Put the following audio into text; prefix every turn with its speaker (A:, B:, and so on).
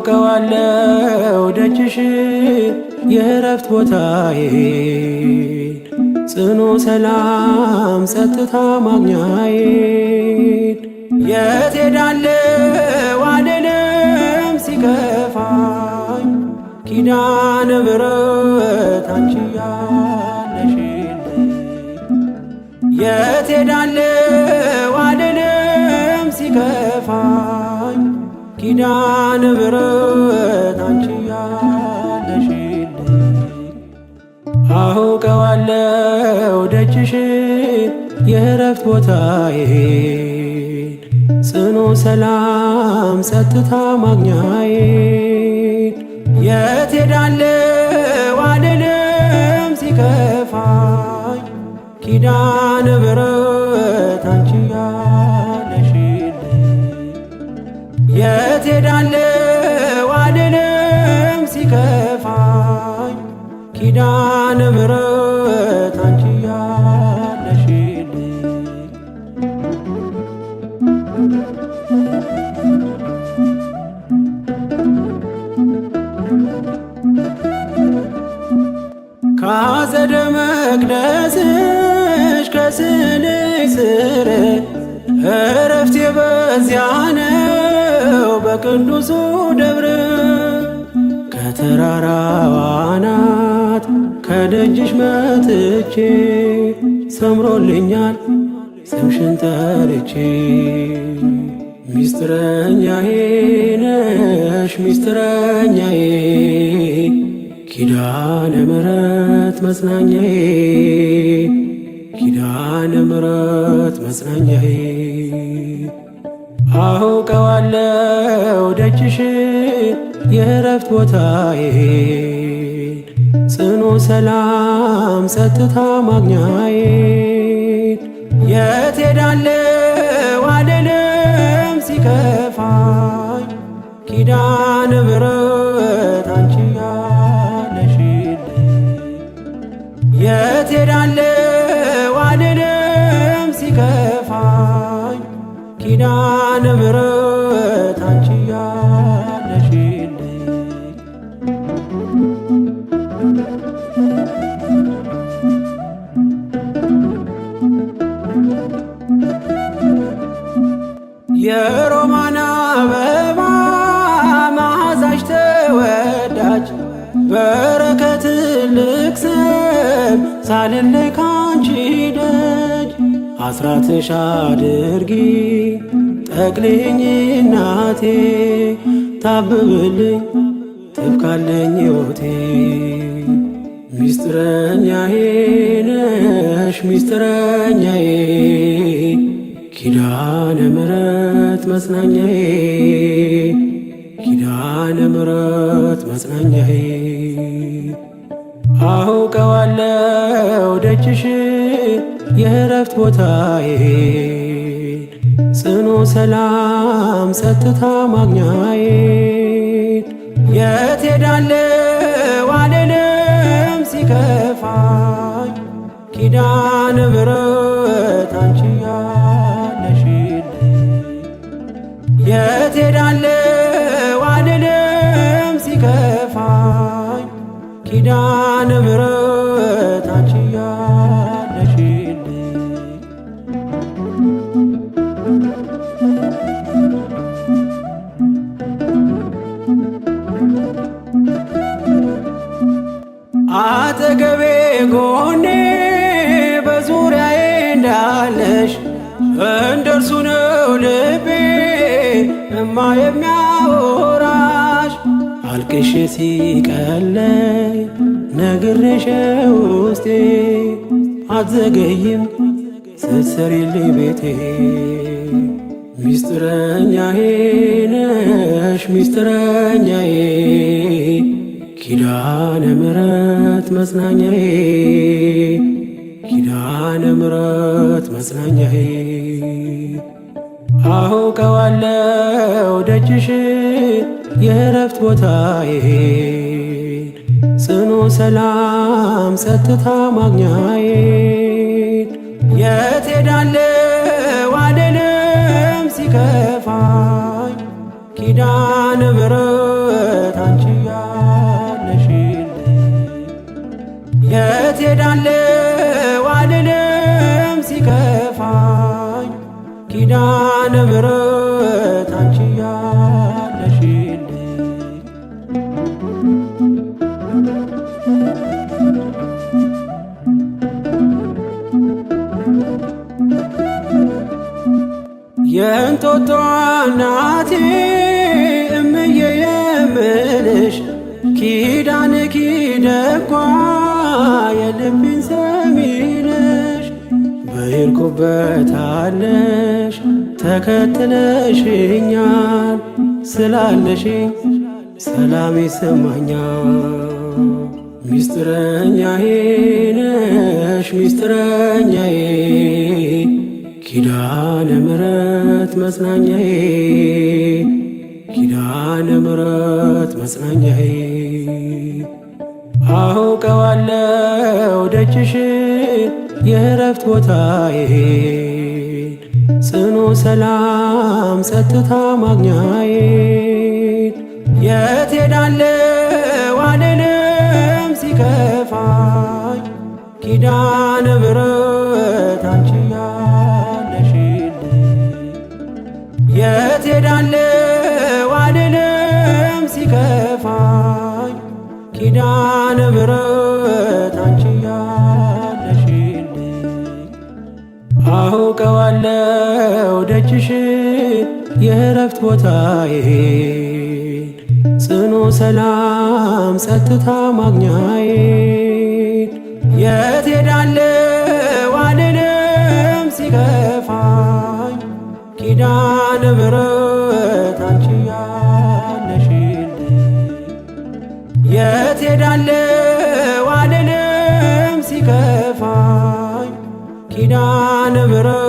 A: አውቀዋለሁ ደጅሽን የእረፍት ቦታዬን ጽኑ ሰላም ጸጥታ ማግኛዬን የት ሄዳለሁ አልልም ሲከፋኝ ኪዳነ ምሕረት አንቺ ያለሽልኝ የት ሄዳለሁ አልልም ሲከፋኝ ኪዳነ ምሕረት አንቺ ያለሽልኝ አውቀዋለሁ ደጅሽን የእረፍት ቦታዬን ጽኑ ሰላም ጸጥታ ማግኛዬን የት ሄዳለሁ አልልም ሲከፋኝ ኪዳነ ምሕረት አንቺ ያለሽልኝ የት ሄዳለሁ አልልም ሲከፋኝ ኪዳነ ምሕረት አንቺ ያለሽልኝ ከአጸደ መቅደስሽ ከስዕልሽ ስር እረፍቴ በዚያ ነው በቅዱሱ ደብር ከተራራው አናት ከደጅሽ መጥቼ ሰምሮልኛል ስምሽን ጠርቼ ሚስጥረኛዬ ነሽ ሚስጥረኛዬ ኪዳነ ምሕረት መጽናኛዬ ኪዳነ ምሕረት መጽናኛዬ አውቀዋለሁ ደጅሽን የእረፍት ቦታዬን ጽኑ ሰላም ጸጥታ ማግኛዬን የት ሄዳለሁ አልልም ሲከፋኝ ኪዳነ ምሕረት አንቺ ያለሽልኝ የት ሄዳለሁ አልልም ሲከፋኝ ኪዳነ ምሕረት አንቺ ያለሽልኝ የሮማን አበባ መዓዛሽ ተወዳጅ በረከት ልቅሰም ሳልለይ ካንቺ ደጅ አስራትሽ አድርጊ ጠቅልኝ እናቴ ታብብልኝ ትብካለኝ ሕይወቴ ሚስጥረኛዬ ነሽ ሚስጥረኛዬ ኪዳነ ምሕረት መጽናኛዬ ኪዳነ ምሕረት መጽናኛዬ አውቀዋለሁ ደጅሽን የእረፍት ቦታዬን ጽኑ ሰላም ጸጥታ ማግኛዬን የት ሄዳለሁ አልልም ሲከፋኝ ኪዳነ ምሕረት አንቺ ያለሽልኝ የት ሄዳለሁ አልልም ሲከፋኝ ኪዳነ ምሕረት አንቺ ያለሽልኝ አጠገቤ ጎኔ በዙሪያዬ እንዳለሽ እንደርሱ ነው ልቤ እማ የሚያወራሽ አልቅሼ ሲቀለኝ ነግሬሽ ውስጤ አትዘገይም ስትሰሪልኝ ቤቴ ሚስጥረኛዬ ነሽ ሚስጥረኛዬ ኪዳነ ምሕረት መጽናኛዬ ኪዳነ ምሕረት መጽናኛዬ አውቀዋለው ደጅሽ የእረፍት ቦታዬን ጽኑ ሰላም ጸጥታ ማግኛዬን የት ሄዳለሁ አልልም ሲከፋኝ ኪዳነ ምሕረት አንቺ ያለሽልኝ የት ሄዳለሁ አልልም ሲከፋኝ ኪዳነ ምሕረት አንቺ ያለሽልኝ የእንጦጦ እናቴ እምዬ የምልሽ ኪዳንኪ ደጓ የልቤን ሰሚ ነሽ በሄድኩበት አለሽ ተከትለሽኛል ስላለሽኝ ሰላም ይሰማኛል። ሚስጥረኛዬ ነሽ ሚስጥረኛዬ ኪዳነ ምሕረት መጽናኛዬ ኪዳነ ምሕረት መጽናኛዬ አውቀዋለው ደጅሽን የእረፍት ቦታዬን ጽኑ ሰላም ጸጥታ ማግኛዬን የት ሄዳለሁ አልልም ሲከፋኝ ኪዳነ ምሕረት አንቺ የት ሄዳለሁ አልልም ሲከፋኝ ኪዳነ ምሕረት አንቺ ያለሽልኝ አውቀዋለው ደጅሽን የእረፍት ቦታዬን ጽኑ ሰላም ጸጥታ ማግኛዬን የት ሄዳለሁ አልልም ሲከፋኝ ኪዳነ ምሕረት አንቺ ያለሽልኝ የት ሄዳለሁ አልልም ሲከፋኝ ኪዳነ ምሕረት